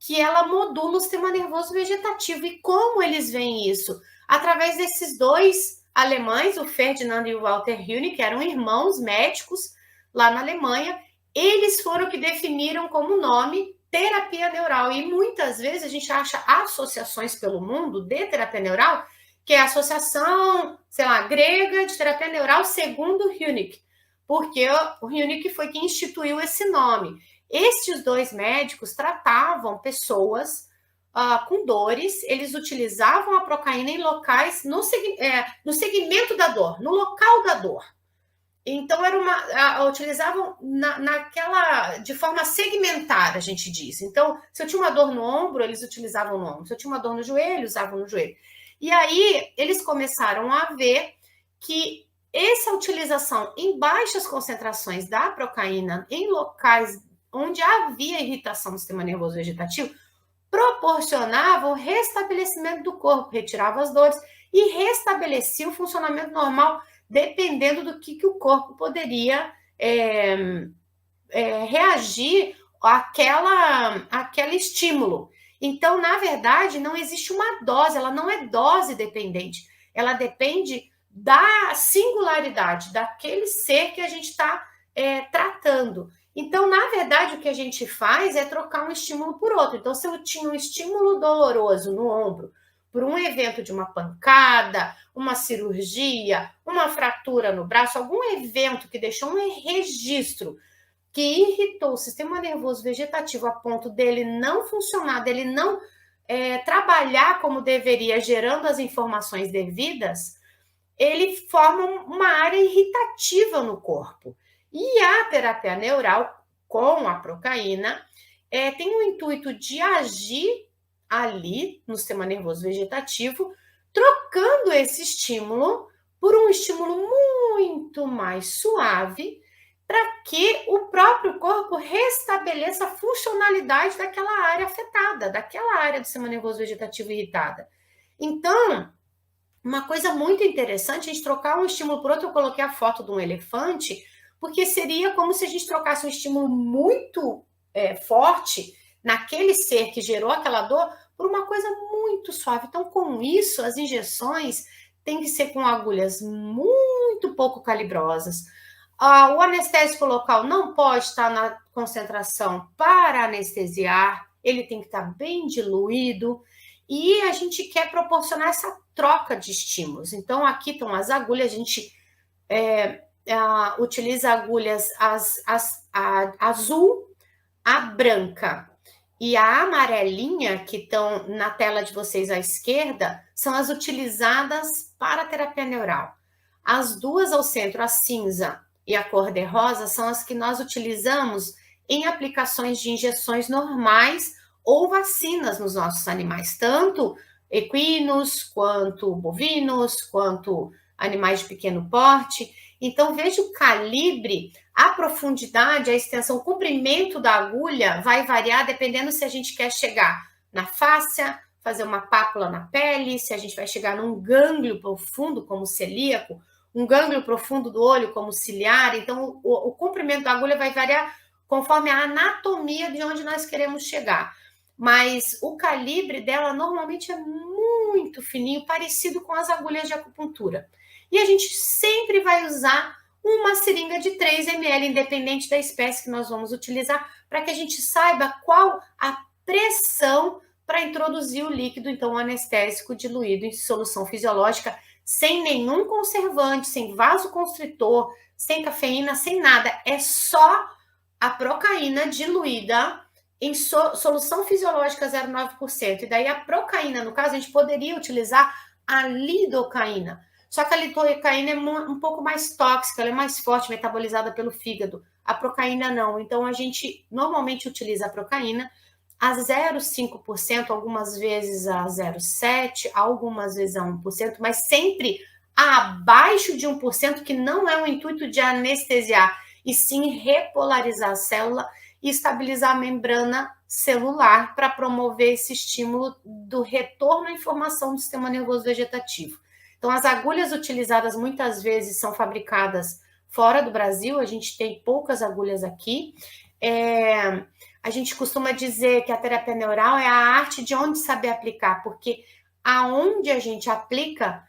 que ela modula o sistema nervoso vegetativo. E como eles veem isso? Através desses dois alemães, o Ferdinand e o Walter Hünig, que eram irmãos médicos lá na Alemanha, eles foram que definiram como nome terapia neural. E muitas vezes a gente acha associações pelo mundo de terapia neural, que é a associação, sei lá, grega de terapia neural segundo Hünig, porque o Hünig foi quem instituiu esse nome. Estes dois médicos tratavam pessoas com dores, eles utilizavam a procaína em locais, no segmento da dor, no local da dor. Então, utilizavam de forma segmentar, a gente diz. Então, se eu tinha uma dor no ombro, eles utilizavam no ombro. Se eu tinha uma dor no joelho, usavam no joelho. E aí, eles começaram a ver que essa utilização em baixas concentrações da procaína em locais onde havia irritação do sistema nervoso vegetativo proporcionava o restabelecimento do corpo, retirava as dores e restabelecia o funcionamento normal dependendo do que o corpo poderia reagir àquele estímulo. Então, na verdade, não existe uma dose, ela não é dose dependente, ela depende da singularidade daquele ser que a gente está tratando. Então, na verdade, o que a gente faz é trocar um estímulo por outro. Então, se eu tinha um estímulo doloroso no ombro por um evento de uma pancada, uma cirurgia, uma fratura no braço, algum evento que deixou um registro que irritou o sistema nervoso vegetativo a ponto dele não funcionar, dele não trabalhar como deveria, gerando as informações devidas, ele forma uma área irritativa no corpo. E a terapia neural, com a procaína, tem o intuito de agir ali no sistema nervoso vegetativo, trocando esse estímulo por um estímulo muito mais suave, para que o próprio corpo restabeleça a funcionalidade daquela área afetada, daquela área do sistema nervoso vegetativo irritada. Então, uma coisa muito interessante, a gente trocar um estímulo por outro, eu coloquei a foto de um elefante, porque seria como se a gente trocasse um estímulo muito forte naquele ser que gerou aquela dor por uma coisa muito suave. Então, com isso, as injeções têm que ser com agulhas muito pouco calibrosas. O anestésico local não pode estar na concentração para anestesiar, ele tem que estar bem diluído, e a gente quer proporcionar essa troca de estímulos. Então, aqui estão as agulhas, a gente utiliza agulhas a azul, a branca e a amarelinha, que estão na tela de vocês à esquerda, são as utilizadas para a terapia neural. As duas ao centro, a cinza e a cor-de-rosa, são as que nós utilizamos em aplicações de injeções normais ou vacinas nos nossos animais, tanto equinos, quanto bovinos, quanto animais de pequeno porte. Então, veja o calibre, a profundidade, a extensão, o comprimento da agulha vai variar dependendo se a gente quer chegar na fáscia, fazer uma pápula na pele, se a gente vai chegar num gânglio profundo, como o celíaco, um gânglio profundo do olho, como o ciliar. Então, o comprimento da agulha vai variar conforme a anatomia de onde nós queremos chegar. Mas o calibre dela normalmente é muito fininho, parecido com as agulhas de acupuntura. E a gente sempre vai usar uma seringa de 3 ml, independente da espécie que nós vamos utilizar, para que a gente saiba qual a pressão para introduzir o líquido, então o anestésico diluído em solução fisiológica, sem nenhum conservante, sem vasoconstritor, sem cafeína, sem nada. É só a procaína diluída em solução fisiológica 0,9%. E daí a procaína, no caso, a gente poderia utilizar a lidocaína. Só que a lidocaína é um pouco mais tóxica, ela é mais forte, metabolizada pelo fígado. A procaína não. Então, a gente normalmente utiliza a procaína a 0,5%, algumas vezes a 0,7%, algumas vezes a 1%, mas sempre abaixo de 1%, que não é o intuito de anestesiar, e sim repolarizar a célula e estabilizar a membrana celular para promover esse estímulo do retorno à informação do sistema nervoso vegetativo. Então, as agulhas utilizadas muitas vezes são fabricadas fora do Brasil, a gente tem poucas agulhas aqui. A gente costuma dizer que a terapia neural é a arte de onde saber aplicar, porque aonde a gente aplica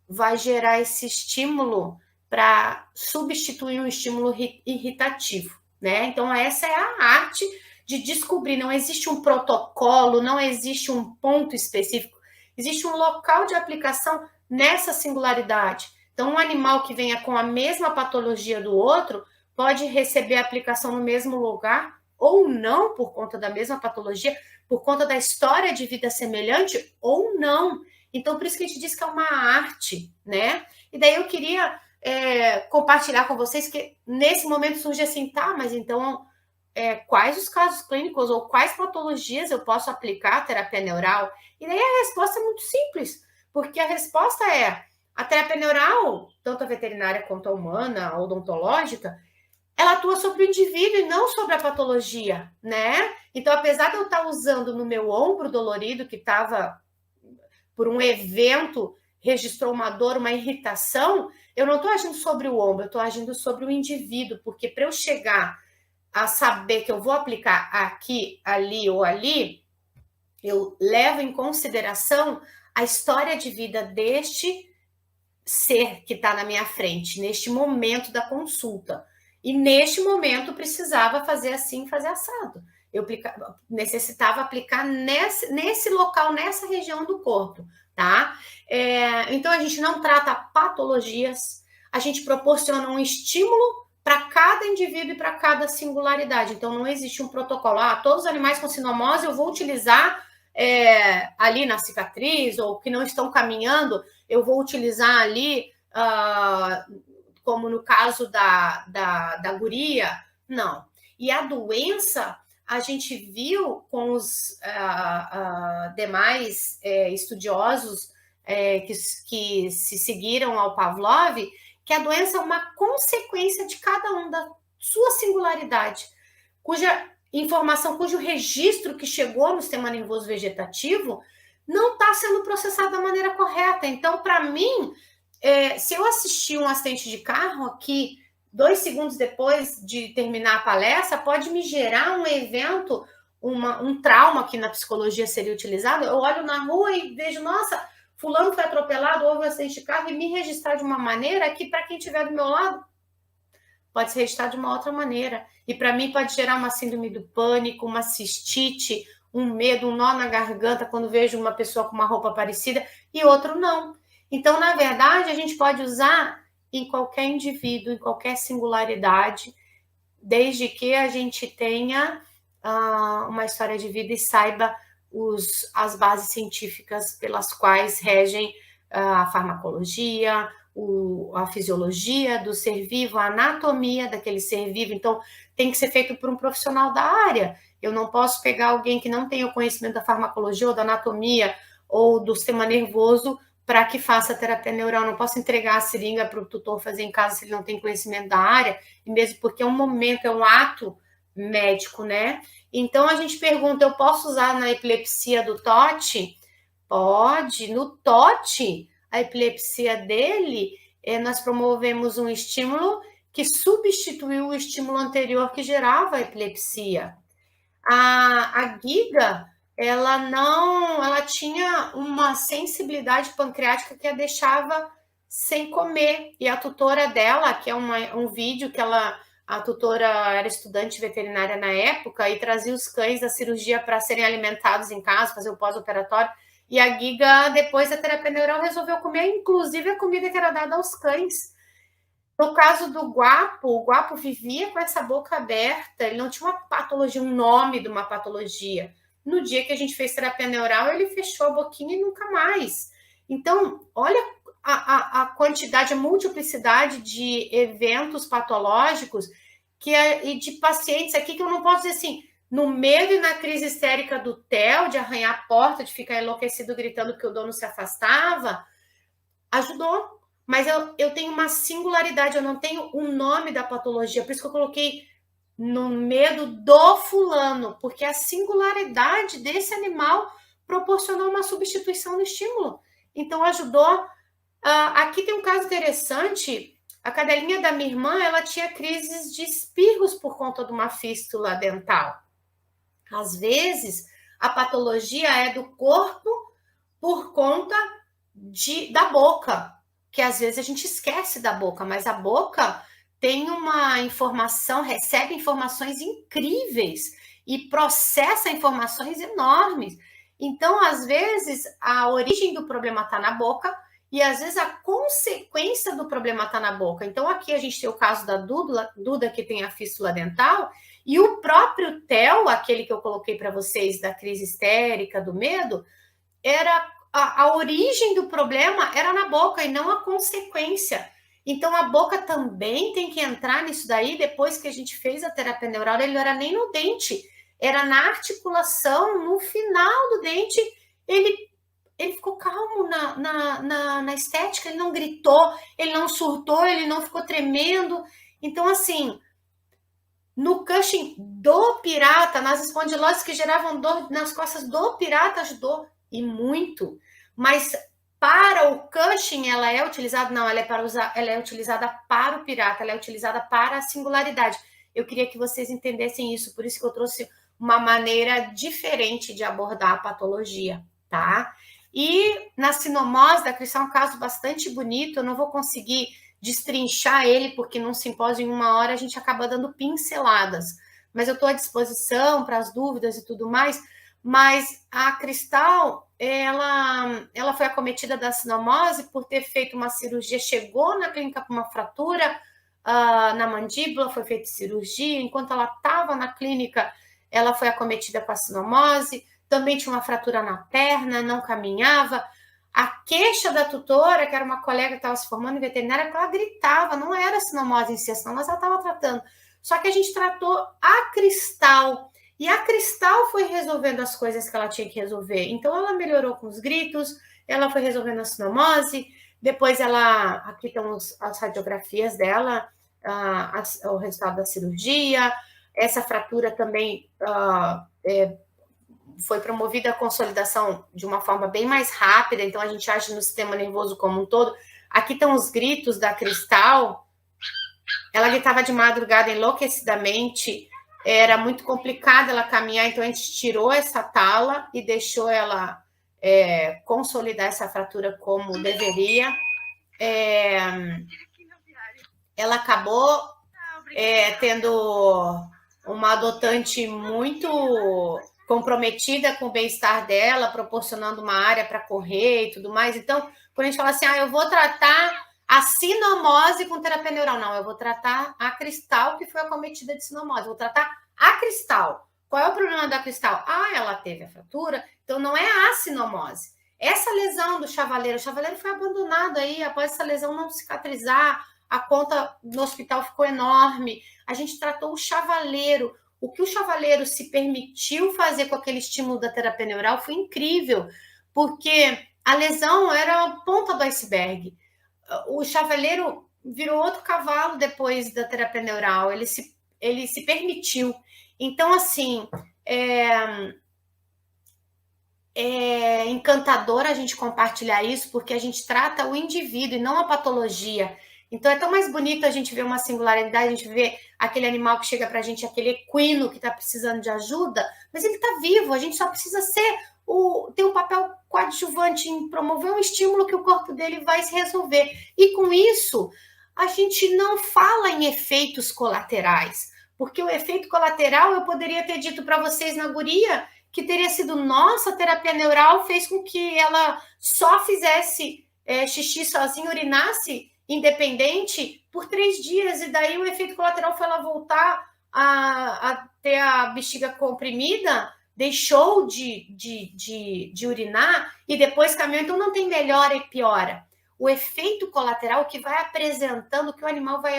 vai gerar esse estímulo para substituir um estímulo irritativo, né? Então, essa é a arte de descobrir. Não existe um protocolo, não existe um ponto específico, existe um local de aplicação nessa singularidade. Então, um animal que venha com a mesma patologia do outro pode receber a aplicação no mesmo lugar ou não, por conta da mesma patologia, por conta da história de vida semelhante ou não. Então, por isso que a gente diz que é uma arte, né? E daí eu queria compartilhar com vocês que nesse momento surge assim, tá, mas então quais os casos clínicos ou quais patologias eu posso aplicar a terapia neural? E daí a resposta é muito simples, porque a resposta é a terapia neural, tanto a veterinária quanto a humana, a odontológica, ela atua sobre o indivíduo e não sobre a patologia, né? Então, apesar de eu estar usando no meu ombro dolorido, que estava por um evento registrou uma dor, uma irritação, eu não estou agindo sobre o ombro, eu estou agindo sobre o indivíduo, porque para eu chegar a saber que eu vou aplicar aqui, ali ou ali, eu levo em consideração a história de vida deste ser que está na minha frente, neste momento da consulta. E neste momento precisava fazer assim, fazer assado. Eu necessitava aplicar nesse local, nessa região do corpo, tá? Então a gente não trata patologias, a gente proporciona um estímulo para cada indivíduo e para cada singularidade. Então não existe um protocolo. Todos os animais com sinomose eu vou utilizar ali na cicatriz, ou que não estão caminhando, eu vou utilizar ali, como no caso da guria. Não. E a doença, a gente viu com os demais estudiosos que se seguiram ao Pavlov, que a doença é uma consequência de cada um da sua singularidade, cuja informação, cujo registro que chegou no sistema nervoso vegetativo não está sendo processado da maneira correta. Então, para mim, se eu assistir um acidente de carro aqui, 2 segundos depois de terminar a palestra, pode me gerar um evento, um trauma que na psicologia seria utilizado. Eu olho na rua e vejo, nossa, fulano foi atropelado, houve um acidente de carro, e me registrar de uma maneira que, para quem estiver do meu lado, pode se registrar de uma outra maneira. E para mim pode gerar uma síndrome do pânico, uma cistite, um medo, um nó na garganta quando vejo uma pessoa com uma roupa parecida e outro não. Então, na verdade, a gente pode usar em qualquer indivíduo, em qualquer singularidade, desde que a gente tenha uma história de vida e saiba as bases científicas pelas quais regem a farmacologia, a fisiologia do ser vivo, a anatomia daquele ser vivo. Então, tem que ser feito por um profissional da área. Eu não posso pegar alguém que não tenha o conhecimento da farmacologia ou da anatomia ou do sistema nervoso para que faça a terapia neural. Eu não posso entregar a seringa para o tutor fazer em casa se ele não tem conhecimento da área, e mesmo porque é um momento, é um ato médico, né? Então, a gente pergunta, eu posso usar na epilepsia do TOT? Pode. No TOT, a epilepsia dele, nós promovemos um estímulo que substituiu o estímulo anterior que gerava a epilepsia. A Giga, ela tinha uma sensibilidade pancreática que a deixava sem comer. E a tutora dela, que é um vídeo que a tutora era estudante veterinária na época e trazia os cães da cirurgia para serem alimentados em casa, fazer o pós-operatório. E a Giga, depois da terapia neural, resolveu comer, inclusive, a comida que era dada aos cães. No caso do Guapo, o Guapo vivia com essa boca aberta, ele não tinha uma patologia, um nome de uma patologia. No dia que a gente fez terapia neural, ele fechou a boquinha e nunca mais. Então, olha a quantidade, a multiplicidade de eventos patológicos e de pacientes aqui que eu não posso dizer assim, no medo e na crise histérica do Theo, de arranhar a porta, de ficar enlouquecido gritando que o dono se afastava, ajudou. Mas eu tenho uma singularidade, eu não tenho um nome da patologia, por isso que eu coloquei no medo do fulano, porque a singularidade desse animal proporcionou uma substituição do estímulo. Então, ajudou. Aqui tem um caso interessante, a cadelinha da minha irmã, ela tinha crises de espirros por conta de uma fístula dental. Às vezes, a patologia é do corpo por conta da boca, que às vezes a gente esquece da boca, mas a boca tem uma informação, recebe informações incríveis e processa informações enormes. Então, às vezes, a origem do problema está na boca e, às vezes, a consequência do problema está na boca. Então, aqui a gente tem o caso da Duda, que tem a fístula dental, e o próprio Theo, aquele que eu coloquei para vocês da crise histérica, do medo, era a origem do problema era na boca e não a consequência. Então, a boca também tem que entrar nisso daí. Depois que a gente fez a terapia neural, ele não era nem no dente, era na articulação, no final do dente. Ele ficou calmo na estética, ele não gritou, ele não surtou, ele não ficou tremendo. Então, assim, no Cushing do pirata, nas espondiloses que geravam dor nas costas do pirata, ajudou, e muito. Mas para o Cushing ela é utilizada? Não, ela é utilizada para o pirata, ela é utilizada para a singularidade. Eu queria que vocês entendessem isso, por isso que eu trouxe uma maneira diferente de abordar a patologia, tá? E na sinomose da cristal é um caso bastante bonito, eu não vou conseguir destrinchar ele, porque num simpósio em 1 hora a gente acaba dando pinceladas, mas eu estou à disposição para as dúvidas e tudo mais. Mas a cristal, ela foi acometida da sinomose por ter feito uma cirurgia, chegou na clínica com uma fratura na mandíbula, foi feita cirurgia, enquanto ela estava na clínica, ela foi acometida com a sinomose, também tinha uma fratura na perna, não caminhava. A queixa da tutora, que era uma colega que estava se formando em veterinária, ela gritava, não era sinomose em si, a sinomose ela estava tratando. Só que a gente tratou a cristal, e a cristal foi resolvendo as coisas que ela tinha que resolver. Então, ela melhorou com os gritos, ela foi resolvendo a sinomose, depois aqui estão as radiografias dela, o resultado da cirurgia, essa fratura também foi promovida a consolidação de uma forma bem mais rápida, então a gente age no sistema nervoso como um todo. Aqui estão os gritos da cristal, ela gritava de madrugada enlouquecidamente, era muito complicado ela caminhar, então a gente tirou essa tala e deixou ela consolidar essa fratura como deveria. Ela acabou tendo uma adotante muito comprometida com o bem-estar dela, proporcionando uma área para correr e tudo mais. Então, quando a gente fala assim, eu vou tratar a sinomose com terapia neural. Não, eu vou tratar a cristal que foi acometida de sinomose. Eu vou tratar a cristal. Qual é o problema da cristal? Ela teve a fratura, então não é a sinomose. Essa lesão do chavaleiro, o chavaleiro foi abandonado aí, após essa lesão não cicatrizar, a conta no hospital ficou enorme. A gente tratou o chavaleiro. O que o chavaleiro se permitiu fazer com aquele estímulo da terapia neural foi incrível, porque a lesão era a ponta do iceberg. O chavaleiro virou outro cavalo depois da terapia neural, ele se permitiu. Então, assim, é encantador a gente compartilhar isso, porque a gente trata o indivíduo e não a patologia. Então, é tão mais bonito a gente ver uma singularidade, a gente ver aquele animal que chega para a gente, aquele equino que está precisando de ajuda, mas ele está vivo, a gente só precisa ter um papel coadjuvante em promover um estímulo que o corpo dele vai se resolver. E com isso, a gente não fala em efeitos colaterais, porque o efeito colateral eu poderia ter dito para vocês na guria que teria sido nossa, a terapia neural fez com que ela só fizesse xixi sozinha, urinasse independente por 3 dias, e daí o efeito colateral foi ela voltar a ter a bexiga comprimida, deixou de urinar e depois caminhou. Então não tem melhora e piora. O efeito colateral que vai apresentando, que o animal vai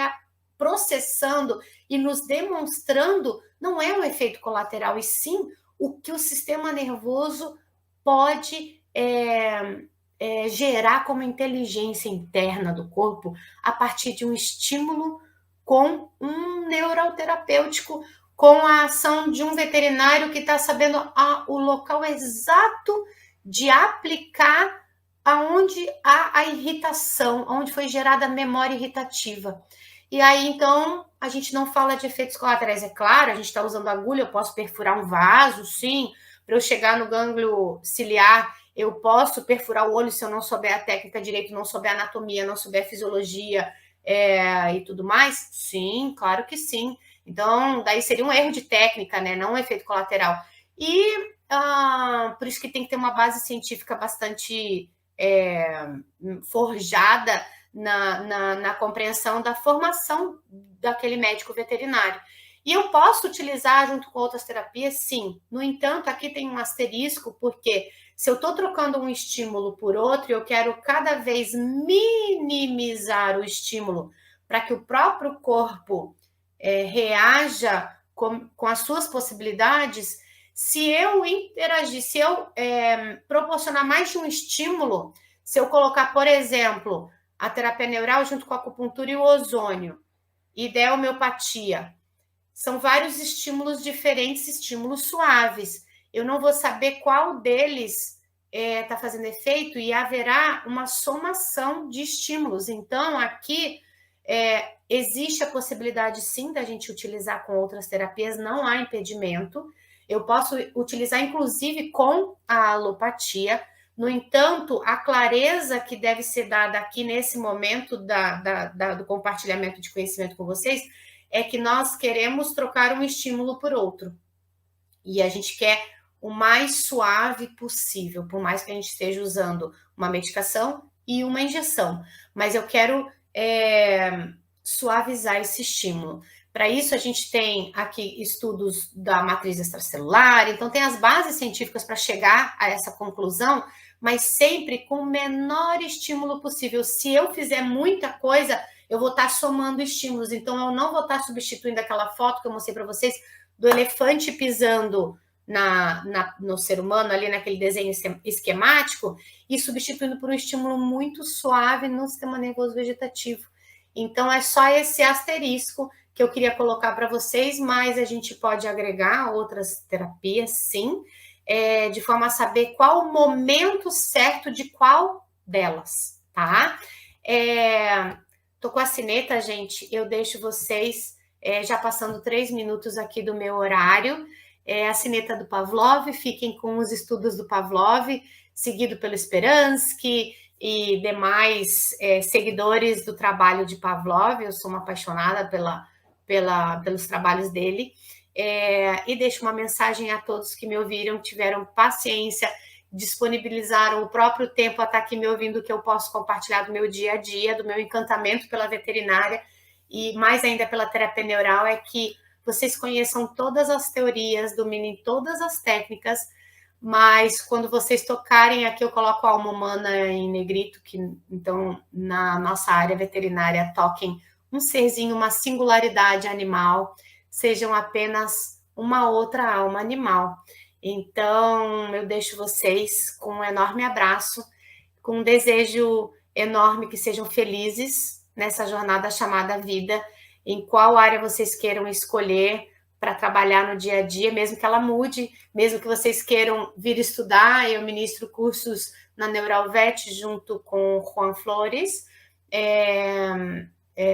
processando e nos demonstrando, não é o efeito colateral, e sim o que o sistema nervoso pode gerar como inteligência interna do corpo a partir de um estímulo com um neuroterapêutico, com a ação de um veterinário que está sabendo o local exato de aplicar aonde há a irritação, onde foi gerada a memória irritativa. E aí, então, a gente não fala de efeitos colaterais. É claro, a gente está usando agulha, eu posso perfurar um vaso, sim, para eu chegar no gânglio ciliar, eu posso perfurar o olho se eu não souber a técnica direito, não souber a anatomia, não souber a fisiologia e tudo mais? Sim, claro que sim. Então, daí seria um erro de técnica, né? Não um efeito colateral. E por isso que tem que ter uma base científica bastante forjada na compreensão da formação daquele médico veterinário. E eu posso utilizar junto com outras terapias, sim. No entanto, aqui tem um asterisco, porque se eu estou trocando um estímulo por outro, eu quero cada vez minimizar o estímulo para que o próprio corpo reaja com as suas possibilidades. Se eu interagir, se eu proporcionar mais de um estímulo, se eu colocar, por exemplo, a terapia neural junto com a acupuntura e o ozônio, e der homeopatia, são vários estímulos diferentes, estímulos suaves. Eu não vou saber qual deles está fazendo efeito e haverá uma somação de estímulos. Então, aqui existe a possibilidade, sim, da gente utilizar com outras terapias, não há impedimento. Eu posso utilizar, inclusive, com a alopatia. No entanto, a clareza que deve ser dada aqui nesse momento do compartilhamento de conhecimento com vocês é que nós queremos trocar um estímulo por outro. E a gente quer o mais suave possível, por mais que a gente esteja usando uma medicação e uma injeção. Mas eu quero suavizar esse estímulo. Para isso, a gente tem aqui estudos da matriz extracelular, então tem as bases científicas para chegar a essa conclusão, mas sempre com o menor estímulo possível. Se eu fizer muita coisa, eu vou estar somando estímulos, então eu não vou estar substituindo aquela foto que eu mostrei para vocês do elefante pisando no ser humano, ali naquele desenho esquemático, e substituindo por um estímulo muito suave no sistema nervoso vegetativo. Então, é só esse asterisco que eu queria colocar para vocês, mas a gente pode agregar outras terapias, sim, de forma a saber qual o momento certo de qual delas, tá? Tô com a sineta, gente, eu deixo vocês já passando 3 minutos aqui do meu horário. A sineta do Pavlov, fiquem com os estudos do Pavlov, seguido pelo Speransky e demais seguidores do trabalho de Pavlov. Eu sou uma apaixonada pelos trabalhos dele. E deixo uma mensagem a todos que me ouviram, tiveram paciência, disponibilizaram o próprio tempo a estar aqui me ouvindo, que eu posso compartilhar do meu dia a dia, do meu encantamento pela veterinária e mais ainda pela terapia neural, é que vocês conheçam todas as teorias, dominem todas as técnicas, mas quando vocês tocarem, aqui eu coloco a alma humana em negrito, que então na nossa área veterinária toquem um serzinho, uma singularidade animal, sejam apenas uma outra alma animal. Então, eu deixo vocês com um enorme abraço, com um desejo enorme que sejam felizes nessa jornada chamada vida, em qual área vocês queiram escolher para trabalhar no dia a dia, mesmo que ela mude, mesmo que vocês queiram vir estudar. Eu ministro cursos na Neuralvet junto com o Juan Flores.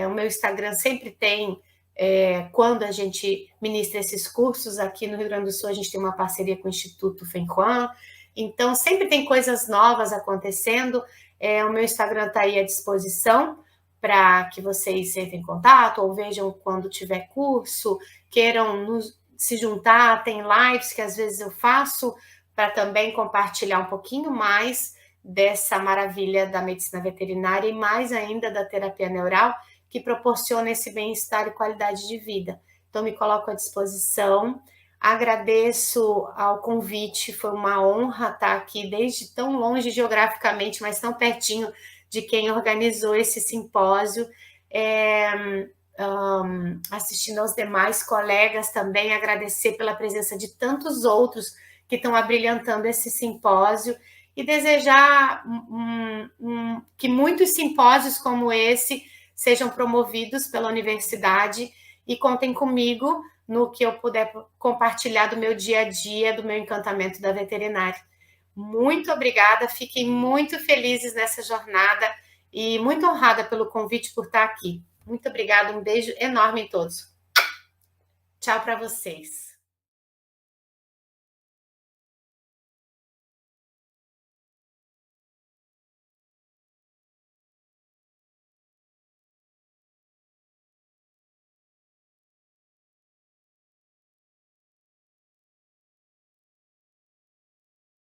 O meu Instagram sempre tem, quando a gente ministra esses cursos, aqui no Rio Grande do Sul a gente tem uma parceria com o Instituto Fenquan, então sempre tem coisas novas acontecendo. O meu Instagram está aí à disposição para que vocês entrem em contato ou vejam quando tiver curso, queiram se juntar, tem lives que às vezes eu faço para também compartilhar um pouquinho mais dessa maravilha da medicina veterinária e mais ainda da terapia neural, que proporciona esse bem-estar e qualidade de vida. Então, me coloco à disposição. Agradeço ao convite, foi uma honra estar aqui desde tão longe geograficamente, mas tão pertinho de quem organizou esse simpósio, assistindo aos demais colegas também, agradecer pela presença de tantos outros que estão abrilhantando esse simpósio e desejar que muitos simpósios como esse sejam promovidos pela universidade e contem comigo no que eu puder compartilhar do meu dia a dia, do meu encantamento da veterinária. Muito obrigada, fiquem muito felizes nessa jornada e muito honrada pelo convite por estar aqui. Muito obrigada, um beijo enorme em todos. Tchau para vocês.